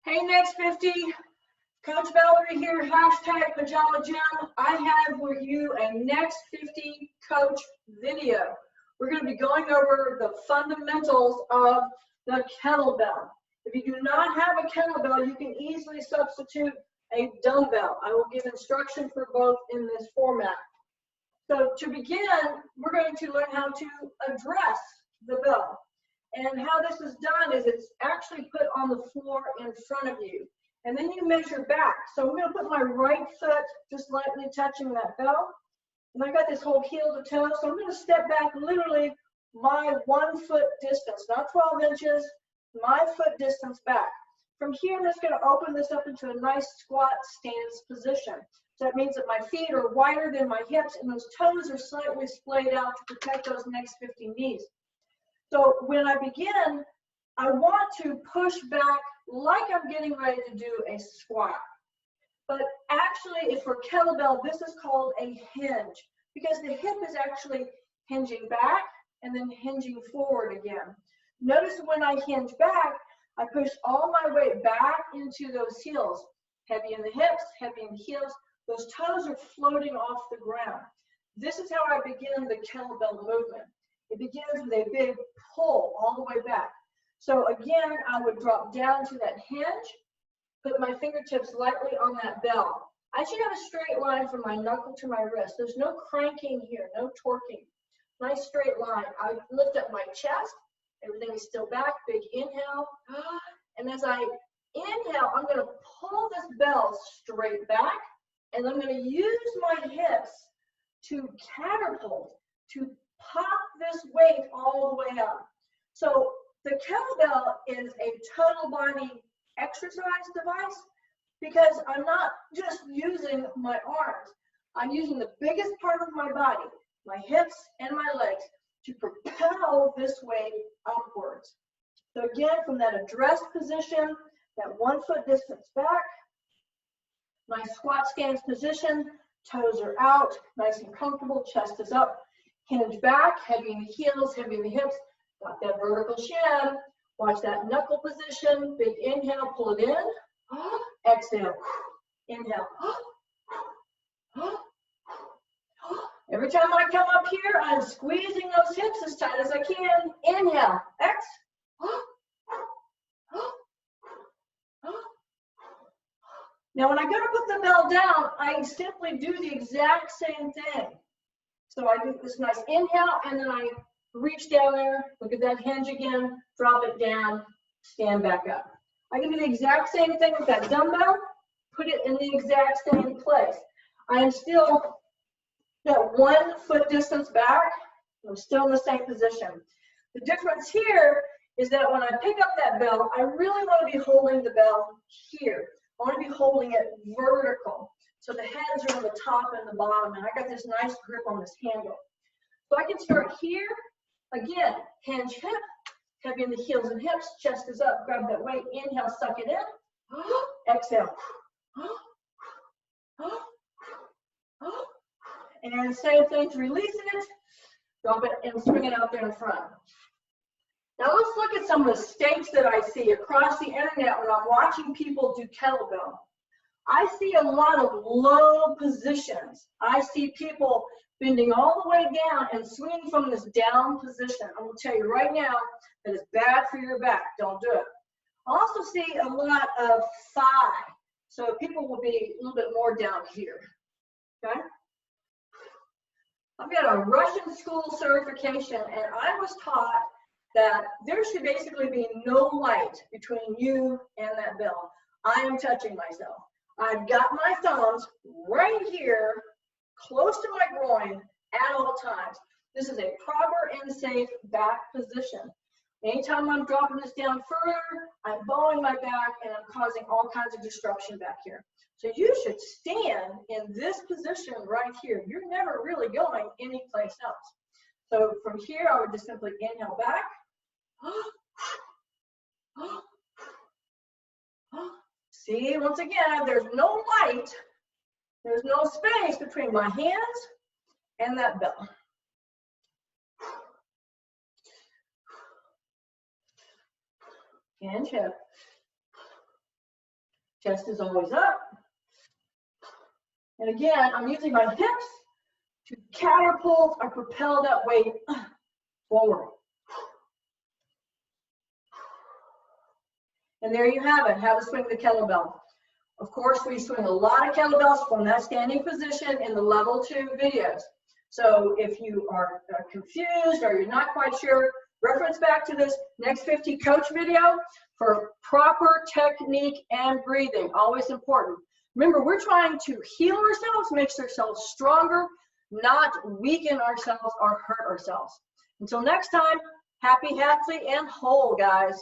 Hey, Next 50, Coach Valarie here, hashtag Pajama Gym. I have for you a Next 50 coach video. We're going to be going over the fundamentals of the kettlebell. If you do not have a kettlebell, you can easily substitute a dumbbell. I will give instruction for both in this format. So to begin, we're going to learn how to address the bell. And how this is done is it's actually put on the floor in front of you. And then you measure back. So I'm going to put my right foot just lightly touching that bell. And I got this whole heel to toe. So I'm going to step back literally my 1 foot distance, not 12 inches, my foot distance back. From here, I'm just going to open this up into a nice squat stance position. So that means that my feet are wider than my hips and those toes are slightly splayed out to protect those next 50 knees. So when I begin, I want to push back like I'm getting ready to do a squat. But actually, for kettlebell, this is called a hinge because the hip is actually hinging back and then hinging forward again. Notice when I hinge back, I push all my weight back into those heels. Heavy in the hips, heavy in the heels. Those toes are floating off the ground. This is how I begin the kettlebell movement. It begins with a big pull all the way back. So again, I would drop down to that hinge, put my fingertips lightly on that bell. I should have a straight line from my knuckle to my wrist. There's no cranking here, no torquing. Nice straight line. I lift up my chest. Everything is still back. Big inhale. And as I inhale, I'm going to pull this bell straight back. And I'm going to use my hips to catapult, to pop this weight all the way up. So the kettlebell is a total body exercise device because I'm not just using my arms. I'm using the biggest part of my body, my hips and my legs, to propel this weight upwards. So again, from that addressed position, that 1 foot distance back, my squat stance position, toes are out, nice and comfortable, chest is up. Hinge back, heavy in the heels, heavy in the hips. Got that vertical shin. Watch that knuckle position. Big inhale, pull it in. Exhale. Inhale. Every time I come up here, I'm squeezing those hips as tight as I can. Inhale. X. Now, when I go to put the bell down, I simply do the exact same thing. So I do this nice inhale, and then I reach down there, look at that hinge again, drop it down, stand back up. I can do the exact same thing with that dumbbell, put it in the exact same place. I am still that 1 foot distance back, I'm still in the same position. The difference here is that when I pick up that bell, I really want to be holding the bell here. I want to be holding it vertical. So the hands are on the top and the bottom, and I got this nice grip on this handle. So I can start here, again, hinge hip, heavy in the heels and hips, chest is up, grab that weight, inhale, suck it in, exhale. And then the same thing to release it, drop it and swing it out there in front. Now let's look at some of the mistakes that I see across the internet when I'm watching people do kettlebell. I see a lot of low positions. I see people bending all the way down and swinging from this down position. I'm going to tell you right now that it's bad for your back. Don't do it. I also see a lot of thigh. So people will be a little bit more down here. Okay? I've got a Russian school certification, and I was taught that there should basically be no light between you and that bell. I am touching myself. I've got my thumbs right here, close to my groin at all times. This is a proper and safe back position. Anytime I'm dropping this down further, I'm bowing my back and I'm causing all kinds of disruption back here. So you should stand in this position right here. You're never really going anyplace else. So from here, I would just simply inhale back. See, once again, there's no light, there's no space between my hands and that bell. Hinge hip, Chest is always up. And again, I'm using my hips to catapult or propel that weight forward. And there you have it, how to swing the kettlebell. Of course, we swing a lot of kettlebells from that standing position in the level 2 videos. So if you are confused or you're not quite sure, reference back to this next 50 coach video for proper technique and breathing, always important. Remember, we're trying to heal ourselves, make ourselves stronger, not weaken ourselves or hurt ourselves. Until next time, happy, healthy, and whole, guys.